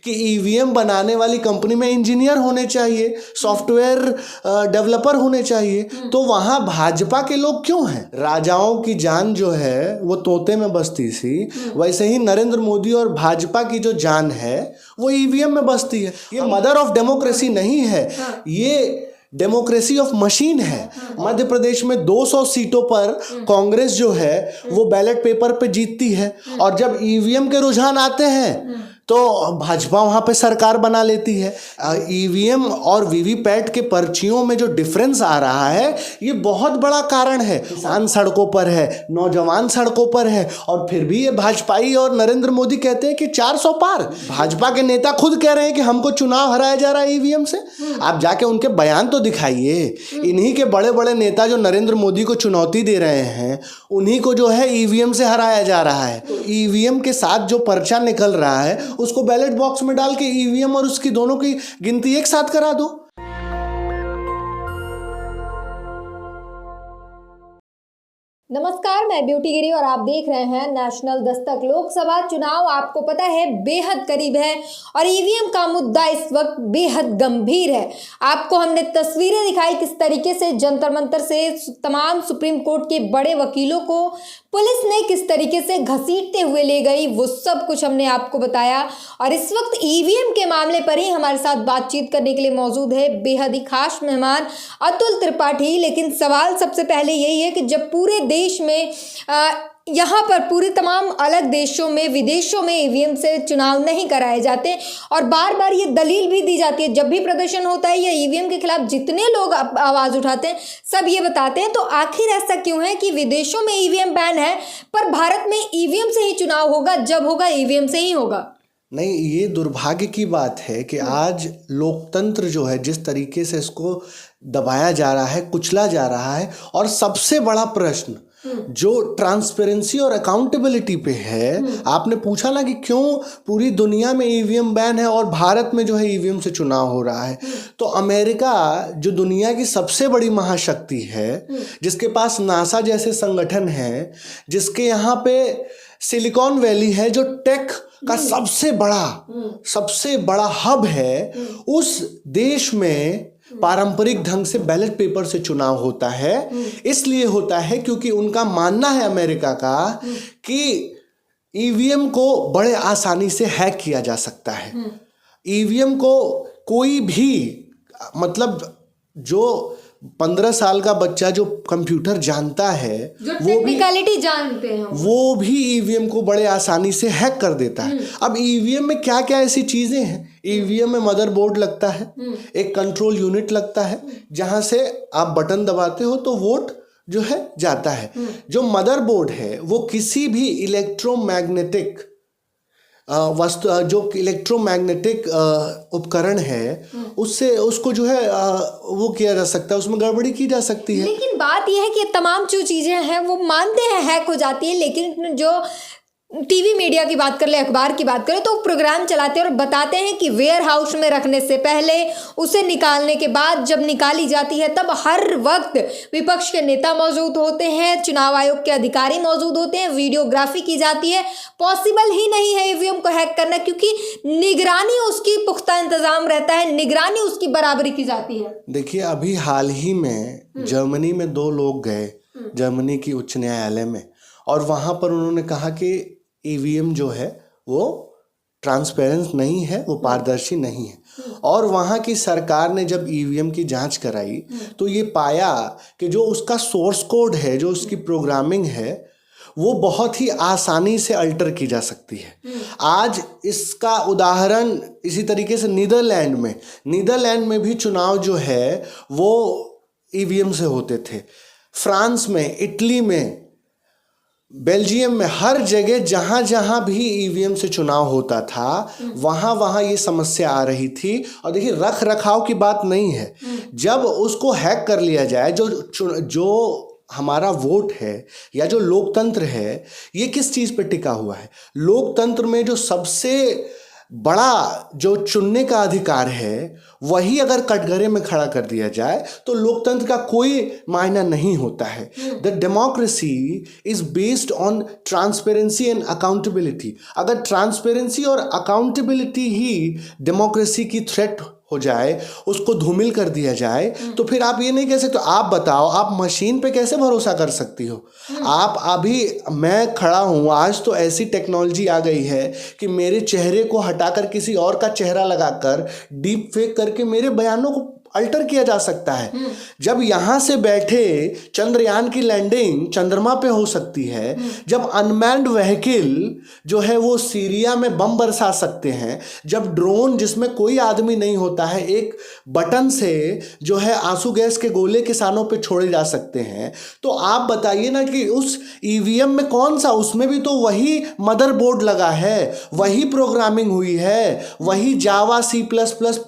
कि ईवीएम बनाने वाली कंपनी में इंजीनियर होने चाहिए, सॉफ्टवेयर डेवलपर होने चाहिए, तो वहां भाजपा के लोग क्यों हैं? राजाओं की जान जो है वो तोते में बसती थी, वैसे ही नरेंद्र मोदी और भाजपा की जो जान है वो ईवीएम में बसती है। ये मदर ऑफ डेमोक्रेसी नहीं है, ये डेमोक्रेसी ऑफ मशीन है। मध्य प्रदेश में 200 सीटों पर कांग्रेस जो है वो बैलेट पेपर पे जीतती है, और जब ईवीएम के रुझान आते हैं तो भाजपा वहां पे सरकार बना लेती है। ईवीएम और वीवीपैट के पर्चियों में जो डिफरेंस आ रहा है ये बहुत बड़ा कारण है। किसान सड़कों पर है, नौजवान सड़कों पर है, और फिर भी ये भाजपाई और नरेंद्र मोदी कहते हैं कि 400 पार। भाजपा के नेता खुद कह रहे हैं कि हमको चुनाव हराया जा रहा है ईवीएम से। आप जाके उनके बयान तो दिखाइए। इन्हीं के बड़े बड़े नेता जो नरेंद्र मोदी को चुनौती दे रहे हैं, उन्हीं को जो है ईवीएम से हराया जा रहा है। तो ईवीएम के साथ जो पर्चा निकल रहा है उसको बैलेट बॉक्स में डाल के ईवीएम और उसकी दोनों की गिनती एक साथ करा दो। नमस्कार, मैं ब्यूटी गिरी और आप देख रहे हैं नेशनल दस्तक। लोकसभा चुनाव आपको पता है बेहद करीब है और ईवीएम का मुद्दा इस वक्त बेहद गंभीर है। आपको हमने तस्वीरें दिखाई किस तरीके से जंतर मंतर से तमाम सुप्रीम कोर्ट के बड़े वकीलों को पुलिस ने किस तरीके से घसीटते हुए ले गई, वो सब कुछ हमने आपको बताया। और इस वक्त ईवीएम के मामले पर ही हमारे साथ बातचीत करने के लिए मौजूद है बेहद ही खास मेहमान अतुल त्रिपाठी। लेकिन सवाल सबसे पहले यही है कि जब पूरे देश में यहाँ पर पूरे तमाम अलग देशों में, विदेशों में ईवीएम से चुनाव नहीं कराए जाते और बार बार ये दलील भी दी जाती है, जब भी प्रदर्शन होता है या ईवीएम के खिलाफ जितने लोग आवाज़ उठाते हैं सब ये बताते हैं, तो आखिर ऐसा क्यों है कि विदेशों में ईवीएम बैन है पर भारत में ईवीएम से ही चुनाव होगा, जब होगा ईवीएम से ही होगा? नहीं, ये दुर्भाग्य की बात है कि आज लोकतंत्र जो है जिस तरीके से इसको दबाया जा रहा है, कुचला जा रहा है, और सबसे बड़ा प्रश्न जो ट्रांसपेरेंसी और अकाउंटेबिलिटी पे है। आपने पूछा ना कि क्यों पूरी दुनिया में ईवीएम बैन है और भारत में जो है ईवीएम से चुनाव हो रहा है। तो अमेरिका जो दुनिया की सबसे बड़ी महाशक्ति है, जिसके पास नासा जैसे संगठन है, जिसके यहाँ पे सिलिकॉन वैली है जो टेक का सबसे बड़ा हब है, उस देश में पारंपरिक ढंग से बैलेट पेपर से चुनाव होता है। इसलिए होता है क्योंकि उनका मानना है अमेरिका का कि ईवीएम को बड़े आसानी से हैक किया जा सकता है। ईवीएम को कोई भी, मतलब जो 15 साल का बच्चा जो कंप्यूटर जानता है, जो टेक्निकलिटी जानते हैं, वो भी ईवीएम को बड़े आसानी से हैक कर देता है। अब ईवीएम में क्या क्या ऐसी चीजें हैं? ईवीएम में मदरबोर्ड लगता है, एक कंट्रोल यूनिट लगता है, जहां से आप बटन दबाते हो तो वोट जो है जाता है। जो मदरबोर्ड है वो किसी भी इलेक्ट्रोमैग्नेटिक वस्तु, जो इलेक्ट्रोमैग्नेटिक उपकरण है, उससे उसको जो है वो किया जा सकता है, उसमें गड़बड़ी की जा सकती है। लेकिन बात यह है कि तमाम जो चीजें हैं वो मानते हैं हैक हो जाती है, लेकिन जो टीवी मीडिया की बात कर ले, अखबार की बात करें, तो प्रोग्राम चलाते हैं और बताते हैं कि वेयर हाउस में रखने से पहले, उसे निकालने के बाद, जब निकाली जाती है तब हर वक्त विपक्ष के नेता मौजूद होते हैं, चुनाव आयोग के अधिकारी मौजूद होते हैं, वीडियोग्राफी की जाती है। पॉसिबल ही नहीं है ईवीएम को हैक करना, क्योंकि निगरानी उसकी पुख्ता इंतजाम रहता है, निगरानी उसकी बराबरी की जाती है। देखिए, अभी हाल ही में जर्मनी में 2 लोग गए जर्मनी की उच्च न्यायालय में, और वहां पर उन्होंने कहा कि ईवीएम जो है वो ट्रांसपेरेंट नहीं है, वो पारदर्शी नहीं है। और वहाँ की सरकार ने जब ईवीएम की जांच कराई तो ये पाया कि जो उसका सोर्स कोड है, जो उसकी प्रोग्रामिंग है, वो बहुत ही आसानी से अल्टर की जा सकती है। आज इसका उदाहरण इसी तरीके से नीदरलैंड में भी चुनाव जो है वो ईवीएम से होते थे। फ्रांस में, इटली में, बेल्जियम में, हर जगह जहां भी ईवीएम से चुनाव होता था वहां ये समस्या आ रही थी। और देखिए, रख रखाव की बात नहीं है, जब उसको हैक कर लिया जाए, जो हमारा वोट है या जो लोकतंत्र है, ये किस चीज पे टिका हुआ है? लोकतंत्र में जो सबसे बड़ा जो चुनने का अधिकार है वही अगर कटघरे में खड़ा कर दिया जाए तो लोकतंत्र का कोई मायना नहीं होता है। The democracy is based on transparency and accountability. अगर ट्रांसपेरेंसी और अकाउंटेबिलिटी ही डेमोक्रेसी की थ्रेट हो जाए, उसको धूमिल कर दिया जाए, तो फिर आप ये नहीं कह सकते। आप बताओ, आप मशीन पे कैसे भरोसा कर सकती हो? आप अभी, मैं खड़ा हूँ, आज तो ऐसी टेक्नोलॉजी आ गई है कि मेरे चेहरे को हटाकर किसी और का चेहरा लगाकर डीप फेक करके मेरे बयानों को अल्टर किया जा सकता है। जब यहाँ से बैठे चंद्रयान की लैंडिंग चंद्रमा पे हो सकती है, जब अनमैन्ड व्हीकल जो है वो सीरिया में बम बरसा सकते हैं, जब ड्रोन जिसमें कोई आदमी नहीं होता है एक बटन से जो है आंसू गैस के गोले किसानों पे छोड़े जा सकते हैं, तो आप बताइए ना कि उस ईवीएम में कौन सा, उसमें भी तो वही मदरबोर्ड लगा है, वही प्रोग्रामिंग हुई है, वही जावा C++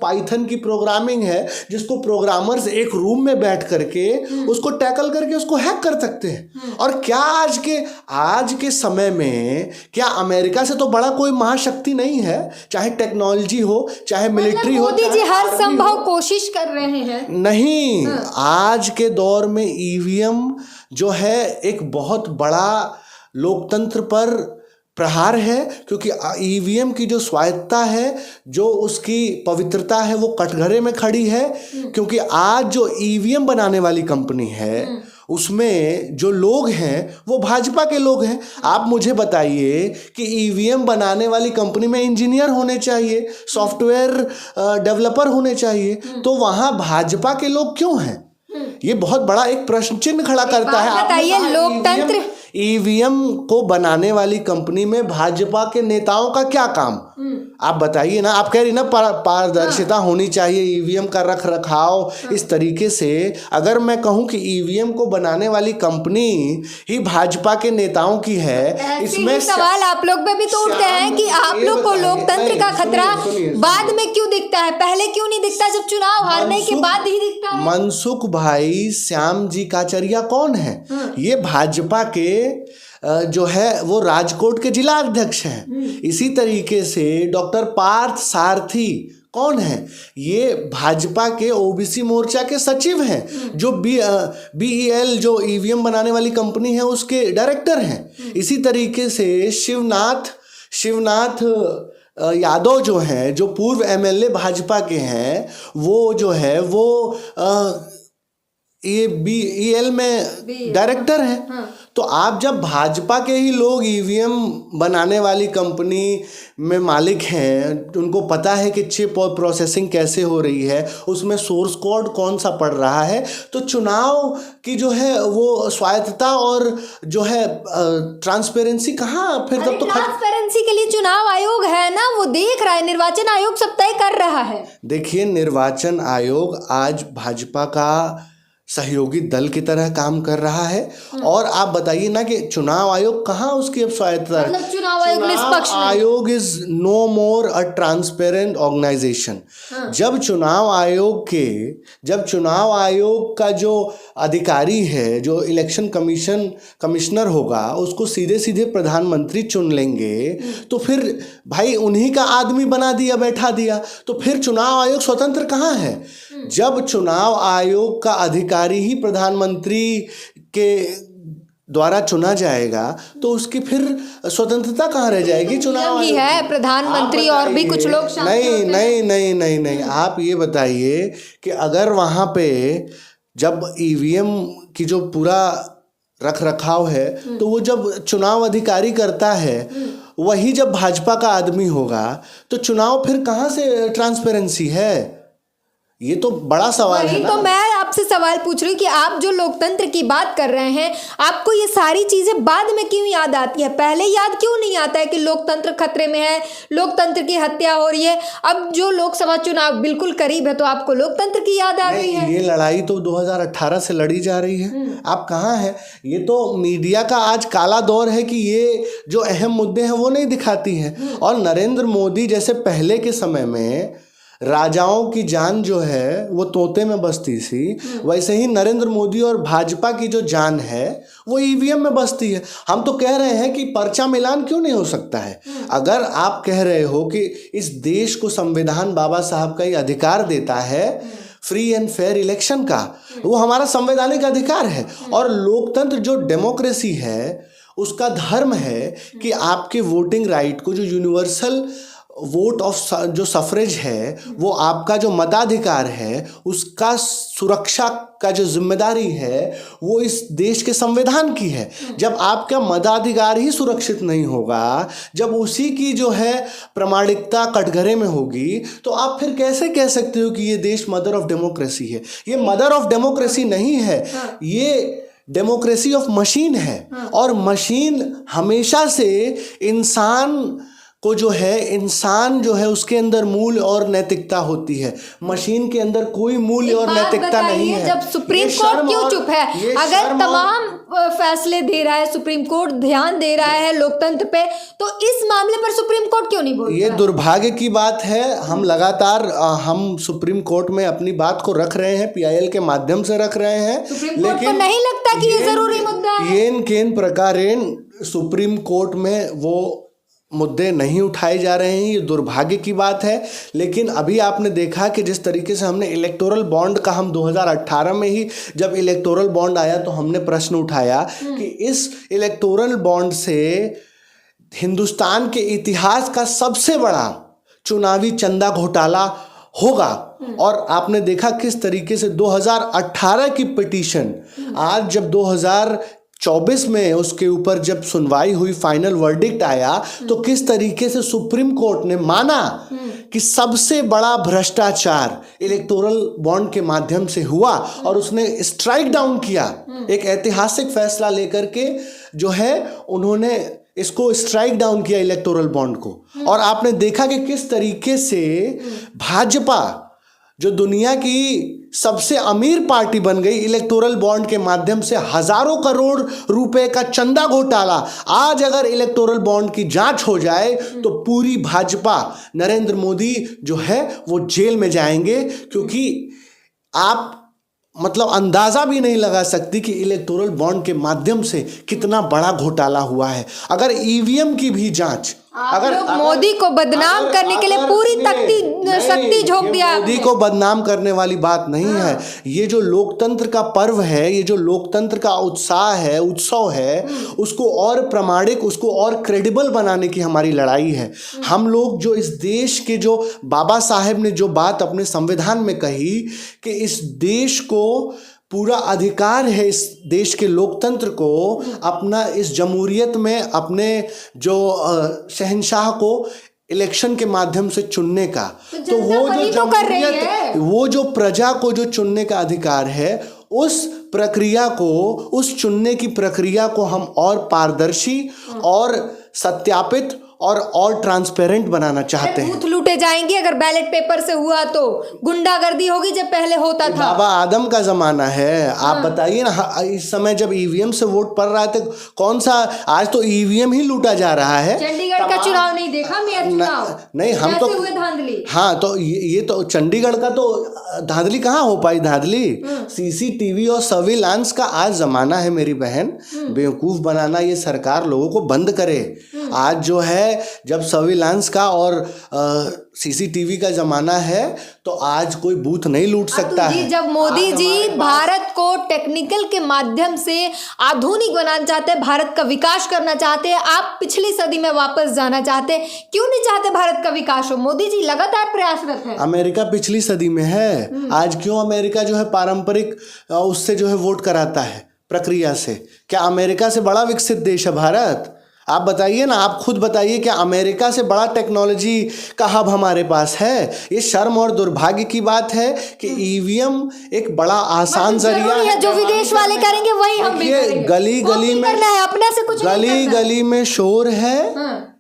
पाइथन की प्रोग्रामिंग है जिसको प्रोग्रामर्स एक रूम में बैठ करके उसको टैकल करके उसको हैक कर सकते हैं। और क्या आज के समय में क्या अमेरिका से तो बड़ा कोई महाशक्ति नहीं है, चाहे टेक्नोलॉजी हो, चाहे मिलिट्री हो, मोदी जी हर संभव कोशिश कर रहे हैं। नहीं, आज के दौर में ईवीएम जो है एक बहुत बड़ा लोकतंत्र पर प्रहार है, क्योंकि ईवीएम की जो स्वायत्ता है, जो उसकी पवित्रता है, वो कटघरे में खड़ी है। क्योंकि आज जो ईवीएम बनाने वाली कंपनी है उसमें जो लोग हैं वो भाजपा के लोग हैं। आप मुझे बताइए कि ईवीएम बनाने वाली कंपनी में इंजीनियर होने चाहिए, सॉफ्टवेयर डेवलपर होने चाहिए, तो वहाँ भाजपा के लोग क्यों हैं? ये बहुत बड़ा एक प्रश्न चिन्ह खड़ा करता है। बताइए, लोकतंत्र ईवीएम को बनाने वाली कंपनी में भाजपा के नेताओं का क्या काम? आप बताइए ना। आप कह रही ना पारदर्शिता होनी चाहिए, ईवीएम का रख रखाव इस तरीके से। अगर मैं कहूं कि ईवीएम को बनाने वाली कंपनी ही भाजपा के नेताओं की है, इसमें सवाल आप लोग पे भी तो उठते हैं कि आप लोग को लोकतंत्र का खतरा बाद में क्यों दिखता है, पहले क्यों नहीं दिखता, जब चुनाव हारने के बाद ही दिखता है? मनसुख भाई श्याम जी काचरिया कौन है? ये भाजपा के जो है वो राजकोट के जिला अध्यक्ष हैं। इसी तरीके से डॉक्टर पार्थ सारथी कौन है? ये भाजपा के ओबीसी मोर्चा के सचिव हैं, जो BEL जो ईवीएम बनाने वाली कंपनी है उसके डायरेक्टर हैं। इसी तरीके से शिवनाथ यादव जो हैं, जो पूर्व MLA भाजपा के हैं, वो जो है वो ये BEL में डायरेक्टर हैं। तो आप जब भाजपा के ही लोग ईवीएम बनाने वाली कंपनी में मालिक हैं, उनको पता है कि चिप और प्रोसेसिंग कैसे हो रही है, उसमें सोर्स कोड कौन सा पड़ रहा है, तो चुनाव की जो है वो स्वायत्तता और जो है ट्रांसपेरेंसी कहाँ? फिर तब तो ट्रांसपेरेंसी के लिए चुनाव आयोग है ना, वो देख रहा है, निर्वाचन आयोग सब तय कर रहा है। देखिए, निर्वाचन आयोग आज भाजपा का सहयोगी दल की तरह काम कर रहा है। और आप बताइए ना कि चुनाव आयोग कहाँ उसकी अब स्वायत्तता है? मतलब चुनाव आयोग is no more a transparent organisation. जब चुनाव आयोग का जो अधिकारी है, जो इलेक्शन कमिश्नर होगा, उसको सीधे सीधे प्रधानमंत्री चुन लेंगे, तो फिर भाई उन्हीं का आदमी बैठा दिया, तो फिर चुनाव आयोग स्वतंत्र कहाँ है? जब चुनाव आयोग का अधिकारी ही प्रधानमंत्री के द्वारा चुना जाएगा तो उसकी फिर स्वतंत्रता कहाँ रह जाएगी? चुनाव ही है प्रधानमंत्री और भी कुछ लोग नहीं। आप ये बताइए कि अगर वहाँ पे जब ईवीएम की जो पूरा रख रखाव है, तो वो जब चुनाव अधिकारी करता है, वही जब भाजपा का आदमी होगा, तो चुनाव फिर कहाँ से ट्रांसपेरेंसी है? ये तो बड़ा सवाल है ना। तो मैं आपसे सवाल पूछ रही हूँ कि आप जो लोकतंत्र की बात कर रहे हैं, आपको ये सारी चीजें बाद में क्यों याद आती है? पहले याद क्यों नहीं आता है कि लोकतंत्र खतरे में है, लोकतंत्र की हत्या हो रही है? अब जो लोकसभा चुनाव बिल्कुल करीब है तो आपको लोकतंत्र की याद आ गई है। ये लड़ाई तो 2018 से लड़ी जा रही है। आप कहाँ हैं? ये तो मीडिया का आज काला दौर है कि ये जो अहम मुद्दे हैं वो नहीं दिखाती है। और नरेंद्र मोदी जैसे पहले के समय में राजाओं की जान जो है वो तोते में बसती थी, वैसे ही नरेंद्र मोदी और भाजपा की जो जान है वो ईवीएम में बसती है। हम तो कह रहे हैं कि पर्चा मिलान क्यों नहीं हो सकता है। अगर आप कह रहे हो कि इस देश को संविधान बाबा साहब का ही अधिकार देता है फ्री एंड फेयर इलेक्शन का, वो हमारा संवैधानिक अधिकार है। और लोकतंत्र जो डेमोक्रेसी है उसका धर्म है कि आपके वोटिंग राइट को, जो यूनिवर्सल वोट ऑफ जो सफरेज है, वो आपका जो मताधिकार है, उसका सुरक्षा का जो जिम्मेदारी है वो इस देश के संविधान की है। जब आपका मताधिकार ही सुरक्षित नहीं होगा, जब उसी की जो है प्रामाणिकता कटघरे में होगी, तो आप फिर कैसे कह सकते हो कि ये देश मदर ऑफ डेमोक्रेसी है। ये मदर ऑफ डेमोक्रेसी नहीं है, ये डेमोक्रेसी ऑफ मशीन है। और मशीन हमेशा से इंसान को जो है उसके अंदर मूल्य और नैतिकता होती है। मशीन के अंदर कोई मूल्य और नैतिकता नहीं है। जब सुप्रीम कोर्ट क्यों चुप है? अगर तमाम फैसले दे रहा है सुप्रीम कोर्ट, ध्यान दे रहा है लोकतंत्र पे, तो इस मामले पर सुप्रीम कोर्ट क्यों नहीं बोल रहा? ये दुर्भाग्य की बात है। हम लगातार हम सुप्रीम कोर्ट में अपनी बात को रख रहे हैं, PIL के माध्यम से रख रहे हैं, लेकिन नहीं लगता कि ये जरूरी मुद्दा है। येन केन प्रकारेण सुप्रीम कोर्ट में वो मुद्दे नहीं उठाए जा रहे हैं। ये दुर्भाग्य की बात है। लेकिन अभी आपने देखा कि जिस तरीके से हमने इलेक्टोरल बॉन्ड का, हम 2018 में ही जब इलेक्टोरल बॉन्ड आया तो हमने प्रश्न उठाया कि इस इलेक्टोरल बॉन्ड से हिंदुस्तान के इतिहास का सबसे बड़ा चुनावी चंदा घोटाला होगा। और आपने देखा किस तरीके से 2018 की पिटीशन आज जब 2024 में उसके ऊपर जब सुनवाई हुई, फाइनल वर्डिक्ट आया, तो किस तरीके से सुप्रीम कोर्ट ने माना कि सबसे बड़ा भ्रष्टाचार इलेक्टोरल बॉन्ड के माध्यम से हुआ और उसने स्ट्राइक डाउन किया। एक ऐतिहासिक फैसला लेकर के जो है उन्होंने इसको स्ट्राइक डाउन किया इलेक्टोरल बॉन्ड को। और आपने देखा कि किस तरीके से भाजपा, जो दुनिया की सबसे अमीर पार्टी बन गई इलेक्टोरल बॉन्ड के माध्यम से, हजारों करोड़ रुपए का चंदा घोटाला, आज अगर इलेक्टोरल बॉन्ड की जांच हो जाए तो पूरी भाजपा, नरेंद्र मोदी जो है वो जेल में जाएंगे। क्योंकि आप मतलब अंदाजा भी नहीं लगा सकती कि इलेक्टोरल बॉन्ड के माध्यम से कितना बड़ा घोटाला हुआ है। अगर ईवीएम की भी जांच, अगर मोदी को बदनाम करने के लिए पूरी शक्ति झोंक दिया, मोदी को बदनाम करने वाली बात नहीं है। ये जो लोकतंत्र का पर्व है, ये जो लोकतंत्र का उत्साह है, उत्सव है, उसको और प्रामाणिक, उसको और क्रेडिबल बनाने की हमारी लड़ाई है। हम लोग जो इस देश के, जो बाबा साहेब ने जो बात अपने संविधान में कही कि इस देश को पूरा अधिकार है, इस देश के लोकतंत्र को अपना इस जमहूरियत में अपने जो शहंशाह को इलेक्शन के माध्यम से चुनने का, तो वो जो जमहूरियत, वो जो प्रजा को जो चुनने का अधिकार है, उस प्रक्रिया को, उस चुनने की प्रक्रिया को हम और पारदर्शी और सत्यापित और ट्रांसपेरेंट बनाना चाहते हैं। बूथ लूटे जाएंगे अगर बैलेट पेपर से हुआ तो, गुंडागर्दी होगी जब पहले होता था। बाबा आदम का जमाना है। आप बताइए ना, इस समय जब ईवीएम से वोट पड़ रहा है तो कौन सा, आज तो ईवीएम ही लूटा जा रहा है। चंडीगढ़ का चुनाव नहीं देखा, मेयर चुनाव नहीं, हम तो धांधली। हाँ, तो ये तो चंडीगढ़ का तो धांधली कहाँ हो पाई धांधली। CCTV और सर्विलांस का आज जमाना है मेरी बहन। बेवकूफ बनाना ये सरकार लोगों को बंद करे। आज जो है जब सर्विलांस का और CCTV का जमाना है तो आज कोई बूथ नहीं लूट सकता है। जब मोदी जी भारत को टेक्निकल के माध्यम से आधुनिक बनाना चाहते हैं, भारत का विकास करना चाहते हैं, आप पिछली सदी में वापस जाना चाहते हैं, क्यों नहीं चाहते भारत का विकास हो? मोदी जी लगातार प्रयासरत है। अमेरिका पिछली सदी में है, आज क्यों अमेरिका जो है पारंपरिक उससे जो है वोट कराता है प्रक्रिया से? क्या अमेरिका से बड़ा विकसित देश है भारत? आप बताइए ना, आप खुद बताइए, क्या अमेरिका से बड़ा टेक्नोलॉजी का हब हमारे पास है? ये शर्म और दुर्भाग्य की बात है कि ईवीएम एक बड़ा आसान जरिया है। जो विदेश वाले करेंगे वही हम भी करेंगे। गली गली में अपने से कुछ गली गली में शोर है,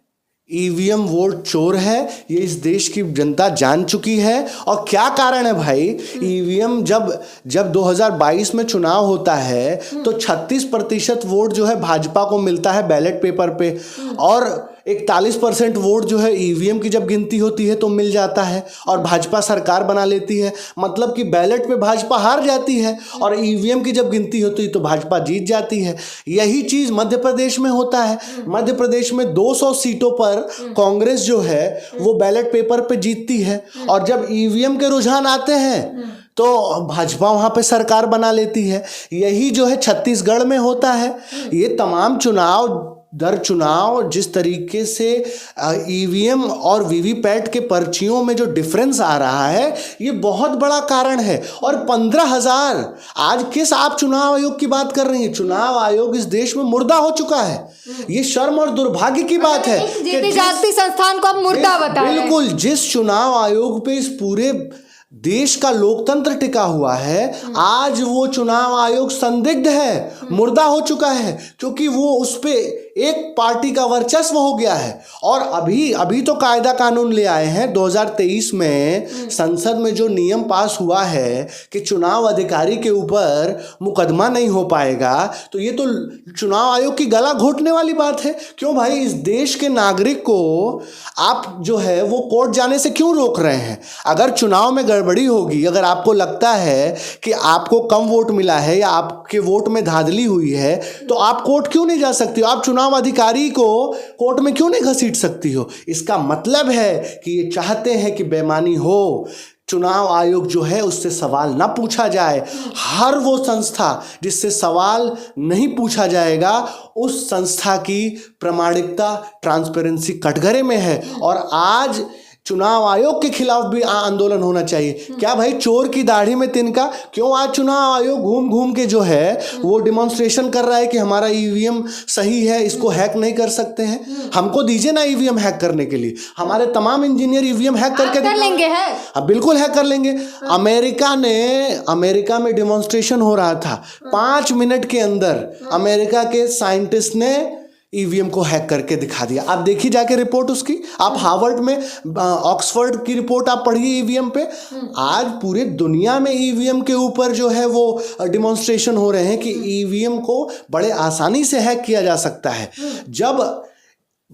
ईवीएम वोट चोर है, ये इस देश की जनता जान चुकी है। और क्या कारण है भाई? ईवीएम जब 2022 में चुनाव होता है तो 36% वोट जो है भाजपा को मिलता है बैलेट पेपर पे, और 41% वोट जो है ईवीएम की जब गिनती होती है तो मिल जाता है और भाजपा सरकार बना लेती है। मतलब कि बैलेट पे भाजपा हार जाती है और ईवीएम की जब गिनती होती है तो भाजपा जीत जाती है। यही चीज मध्य प्रदेश में होता है। मध्य प्रदेश में 200 सीटों पर कांग्रेस जो है वो बैलेट पेपर पे जीतती है और जब ईवीएम के रुझान आते हैं तो भाजपा वहां पे सरकार बना लेती है। यही जो है छत्तीसगढ़ में होता है। ये तमाम चुनाव दर चुनाव जिस तरीके से ईवीएम और वीवीपैट के पर्चियों में जो डिफरेंस आ रहा है ये बहुत बड़ा कारण है। और 15,000 आज किस आप चुनाव आयोग की बात कर रही हैं? चुनाव आयोग इस देश में मुर्दा हो चुका है। ये शर्म और दुर्भाग्य की बात है कि जाति संस्थान को आप मुर्दा बता रहे हैं। बिल्कुल, जिस चुनाव आयोग पे इस पूरे देश का लोकतंत्र टिका हुआ है आज वो चुनाव आयोग संदिग्ध है, मुर्दा हो चुका है क्योंकि वो उस पे एक पार्टी का वर्चस्व हो गया है। और अभी तो कायदा कानून ले आए हैं 2023 में संसद में जो नियम पास हुआ है कि चुनाव अधिकारी के ऊपर मुकदमा नहीं हो पाएगा, तो ये तो चुनाव आयोग की गला घोटने वाली बात है। क्यों भाई, इस देश के नागरिक को आप जो है वो कोर्ट जाने से क्यों रोक रहे हैं? अगर चुनाव में गड़बड़ी होगी, अगर आपको लगता है कि आपको कम वोट मिला है या आपके वोट में धांधली हुई है तो आप कोर्ट क्यों नहीं जा सकती हो? आप चुनाव अधिकारी को कोर्ट में क्यों नहीं घसीट सकती हो? इसका मतलब है कि ये चाहते हैं कि बेईमानी हो, चुनाव आयोग जो है उससे सवाल ना पूछा जाए। हर वो संस्था जिससे सवाल नहीं पूछा जाएगा उस संस्था की प्रामाणिकता, ट्रांसपेरेंसी कटघरे में है। और आज चुनाव आयोग के खिलाफ भी आंदोलन होना चाहिए। क्या भाई, चोर की दाढ़ी में तिनका? क्यों आज चुनाव आयोग घूम घूम के जो है वो डिमॉन्स्ट्रेशन कर रहा है कि हमारा ईवीएम सही है, इसको हैक नहीं कर सकते हैं? हमको दीजिए ना ईवीएम हैक करने के लिए, हमारे तमाम इंजीनियर ईवीएम हैक करके कर लेंगे। हाँ बिल्कुल हैक कर लेंगे। अमेरिका में डिमॉन्स्ट्रेशन हो रहा था, 5 मिनट के अंदर अमेरिका के साइंटिस्ट ने ईवीएम को हैक करके दिखा दिया। आप देखिए जाके रिपोर्ट उसकी, आप हार्वर्ड में ऑक्सफोर्ड की रिपोर्ट आप पढ़िए ईवीएम पे। आज पूरे दुनिया में ईवीएम के ऊपर जो है वो डिमॉन्स्ट्रेशन हो रहे हैं कि ईवीएम को बड़े आसानी से हैक किया जा सकता है। जब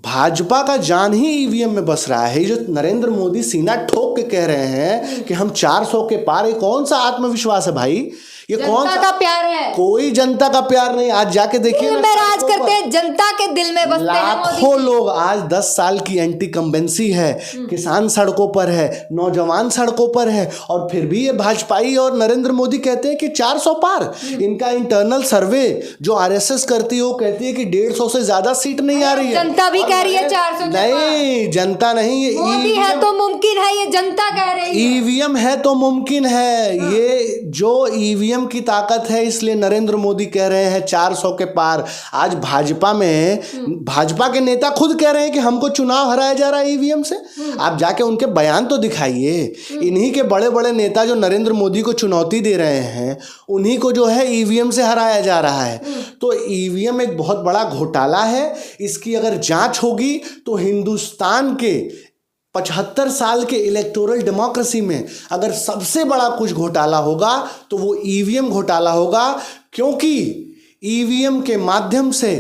भाजपा का जान ही ईवीएम में बस रहा है, जो नरेंद्र मोदी सीना ठोक के कह रहे हैं कि हम 400 के पार, ये कौन सा आत्मविश्वास है भाई? ये कौन सा प्यार है? कोई जनता का प्यार नहीं। आज जाके देखिए, दिल में राज करते हैं, जनता के दिल में बसते हैं। लाखों लोग, आज 10 साल की एंटी कंबेंसी है, किसान सड़कों पर है, नौजवान सड़कों पर है, और फिर भी ये भाजपाई और नरेंद्र मोदी कहते हैं कि 400 पार। इनका इंटरनल सर्वे जो आरएसएस करती है वो कहती है कि 150 से ज्यादा सीट नहीं आ रही है। जनता भी कह रही है 400। नहीं, जनता नहीं, ये मोदी है तो मुमकिन है, ये जनता कह रही है। ईवीएम है तो मुमकिन है। ये जो ईवीएम की ताकत है, इसलिए नरेंद्र मोदी कह रहे हैं 400 के पार। आज भाजपा में भाजपा के नेता खुद कह रहे हैं कि हमको चुनाव हराया जा रहा है ईवीएम से। आप जाके उनके बयान तो दिखाइए। इन्हीं के बड़े बड़े नेता जो नरेंद्र मोदी को चुनौती दे रहे हैं, उन्हीं को जो है ईवीएम से हराया जा रहा है। तो ईवीएम एक बहुत बड़ा घोटाला है। इसकी अगर जांच होगी तो हिंदुस्तान के 75 साल के इलेक्टोरल डेमोक्रेसी में अगर सबसे बड़ा कुछ घोटाला होगा तो वो ईवीएम घोटाला होगा, क्योंकि ईवीएम के माध्यम से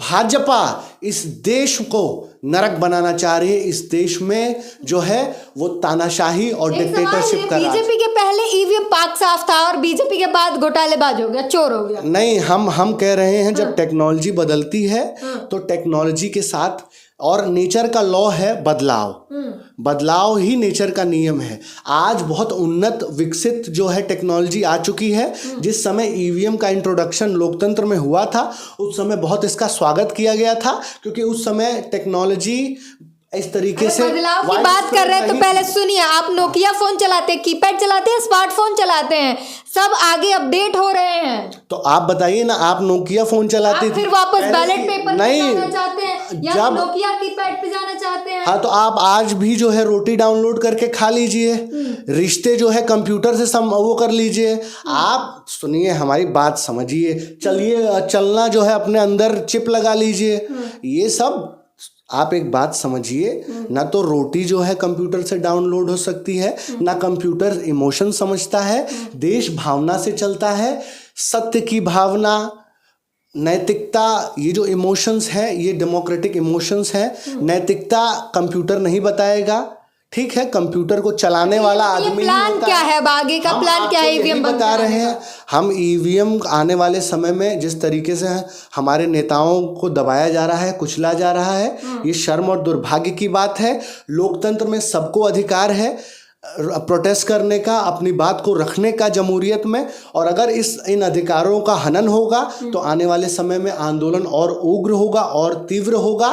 भाजपा इस देश को नरक बनाना चाह रही है। इस देश में जो है वो तानाशाही और डिक्टेटरशिप कर रहा है। बीजेपी के पहले ईवीएम पाक साफ था और बीजेपी के बाद घोटालेबाज हो गया, चोर हो गया। नहीं, हम कह रहे हैं जब टेक्नोलॉजी बदलती है तो टेक्नोलॉजी के साथ, और नेचर का लॉ है बदलाव ही नेचर का नियम है। आज बहुत उन्नत विकसित जो है टेक्नोलॉजी आ चुकी है। जिस समय ईवीएम का इंट्रोडक्शन लोकतंत्र में हुआ था उस समय बहुत इसका स्वागत किया गया था, क्योंकि उस समय टेक्नोलॉजी इस तरीके से बदलाव की बात कर रहे हैं तो पहले सुनिए। आप नोकिया फोन चलाते हैं, कीपैड चलाते हैं, स्मार्टफोन चलाते हैं, सब आगे अपडेट हो रहे हैं। तो आप बताइए ना, आप नोकिया फोन चलाते थे, फिर वापस बैलेट पेपर पे नहीं जाना चाहते हैं या जब नोकिया कीपैड पे जाना चाहते हैं? हाँ, तो आप आज भी जो है रोटी डाउनलोड करके खा लीजिए, रिश्ते जो है कंप्यूटर से वो कर लीजिए। आप सुनिए, हमारी बात समझिए, चलिए चलना जो है अपने अंदर चिप लगा लीजिए। ये सब आप एक बात समझिए, ना तो रोटी जो है कंप्यूटर से डाउनलोड हो सकती है, ना कंप्यूटर इमोशन समझता है। देश भावना से चलता है, सत्य की भावना, नैतिकता, ये जो इमोशंस हैं ये डेमोक्रेटिक इमोशंस हैं। नैतिकता कंप्यूटर नहीं बताएगा, ठीक है, कंप्यूटर को चलाने वाला ये आदमी प्लान होता क्या है, अब आगे का प्लान क्या है ईवीएम बता रहे हैं। हम ईवीएम आने वाले समय में जिस तरीके से हमारे नेताओं को दबाया जा रहा है, कुचला जा रहा है, ये शर्म और दुर्भाग्य की बात है। लोकतंत्र में सबको अधिकार है प्रोटेस्ट करने का, अपनी बात को रखने का जमहूरियत में, और अगर इन अधिकारों का हनन होगा तो आने वाले समय में आंदोलन और उग्र होगा और तीव्र होगा।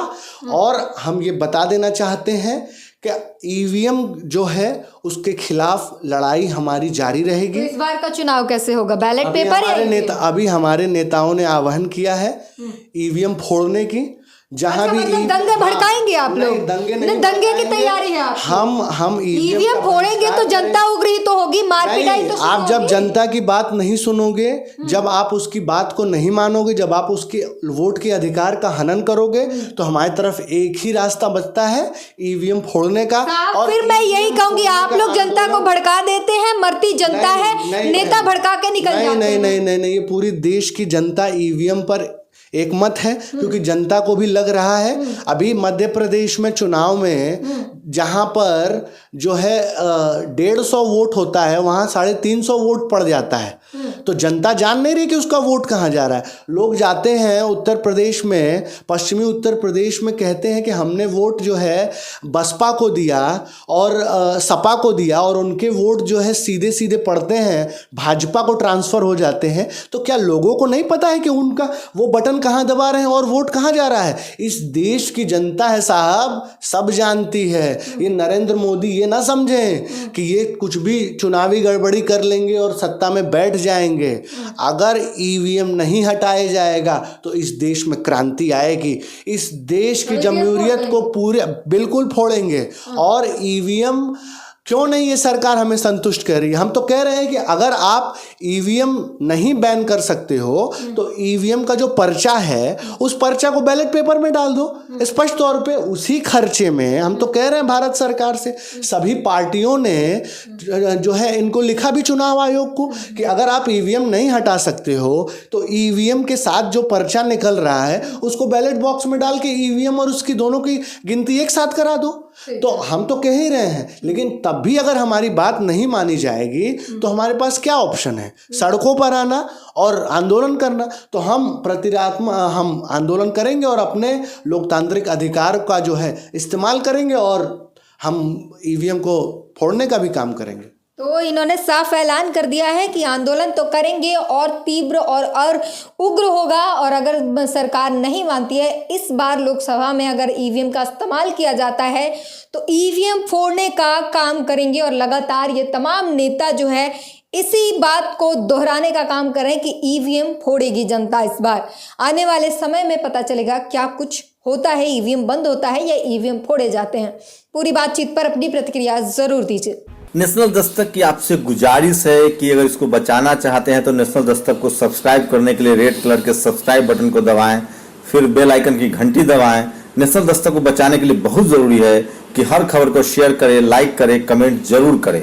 और हम ये बता देना चाहते हैं कि ईवीएम जो है उसके खिलाफ लड़ाई हमारी जारी रहेगी। तो इस बार का चुनाव कैसे होगा, बैलेट पेपर या अभी हमारे नेताओं ने आह्वान किया है ईवीएम फोड़ने की। जहां भी दंगे भड़काएंगे आप लोग? दंगे की तैयारी है आप? हम ईवीएम फोड़ेंगे तो जनता उग्र ही तो होगी, मारपीटाई तो आप जब जनता की बात नहीं सुनोगे, जब आप उसकी बात को नहीं मानोगे, जब आप उसके वोट के अधिकार का हनन करोगे, तो हमारी तरफ एक ही रास्ता बचता है, ईवीएम फोड़ने का। और फिर मैं यही कहूंगी, आप लोग जनता को भड़का देते हैं, मरती जनता है, नेता भड़का के निकल जाते हैं। नहीं, ये पूरी देश की जनता ईवीएम पर एक मत है, क्योंकि जनता को भी लग रहा है। अभी मध्य प्रदेश में चुनाव में जहां पर जो है 150 वोट होता है, वहां 350 वोट पड़ जाता है। तो जनता जान नहीं रही कि उसका वोट कहाँ जा रहा है। लोग जाते हैं उत्तर प्रदेश में, पश्चिमी उत्तर प्रदेश में, कहते हैं कि हमने वोट जो है बसपा को दिया और सपा को दिया, और उनके वोट जो है सीधे सीधे पड़ते हैं भाजपा को ट्रांसफ़र हो जाते हैं। तो क्या लोगों को नहीं पता है कि उनका वो बटन कहाँ दबा रहे हैं और वोट कहाँ जा रहा है? इस देश की जनता है साहब, सब जानती है। ये नरेंद्र मोदी ये ना समझें कि ये कुछ भी चुनावी गड़बड़ी कर लेंगे और सत्ता में बैठ जाएंगे। अगर ईवीएम नहीं हटाया जाएगा तो इस देश में क्रांति आएगी। इस देश की जमहूरियत को पूरे बिल्कुल फोड़ेंगे। और ईवीएम क्यों नहीं ये सरकार हमें संतुष्ट कर रही है? हम तो कह रहे हैं कि अगर आप ईवीएम नहीं बैन कर सकते हो तो ईवीएम का जो पर्चा है उस पर्चा को बैलेट पेपर में डाल दो स्पष्ट तौर पे, उसी खर्चे में। हम तो कह रहे हैं भारत सरकार से, सभी पार्टियों ने जो है इनको लिखा भी चुनाव आयोग को कि अगर आप ईवीएम नहीं हटा सकते हो तो ईवीएम के साथ जो पर्चा निकल रहा है उसको बैलेट बॉक्स में डाल के ईवीएम और उसकी दोनों की गिनती एक साथ करा दो। तो हम तो कह ही रहे हैं, लेकिन तब भी अगर हमारी बात नहीं मानी जाएगी तो हमारे पास क्या ऑप्शन है? सड़कों पर आना और आंदोलन करना। तो हम आंदोलन करेंगे और अपने लोकतांत्रिक अधिकार का जो है इस्तेमाल करेंगे और हम ईवीएम को फोड़ने का भी काम करेंगे। तो इन्होंने साफ ऐलान कर दिया है कि आंदोलन तो करेंगे और तीव्र और उग्र होगा। और अगर सरकार नहीं मानती है, इस बार लोकसभा में अगर ईवीएम का इस्तेमाल किया जाता है तो ईवीएम फोड़ने का काम करेंगे। और लगातार ये तमाम नेता जो है इसी बात को दोहराने का काम कर रहे हैं कि ईवीएम फोड़ेगी जनता। इस बार आने वाले समय में पता चलेगा क्या कुछ होता है, ईवीएम बंद होता है या ईवीएम फोड़े जाते हैं। पूरी बातचीत पर अपनी प्रतिक्रिया जरूर दीजिए। नेशनल दस्तक की आपसे गुजारिश है कि अगर इसको बचाना चाहते हैं तो नेशनल दस्तक को सब्सक्राइब करने के लिए रेड कलर के सब्सक्राइब बटन को दबाएं, फिर बेल आइकन की घंटी दबाएं। नेशनल दस्तक को बचाने के लिए बहुत जरूरी है कि हर खबर को शेयर करें, लाइक करें, कमेंट जरूर करें।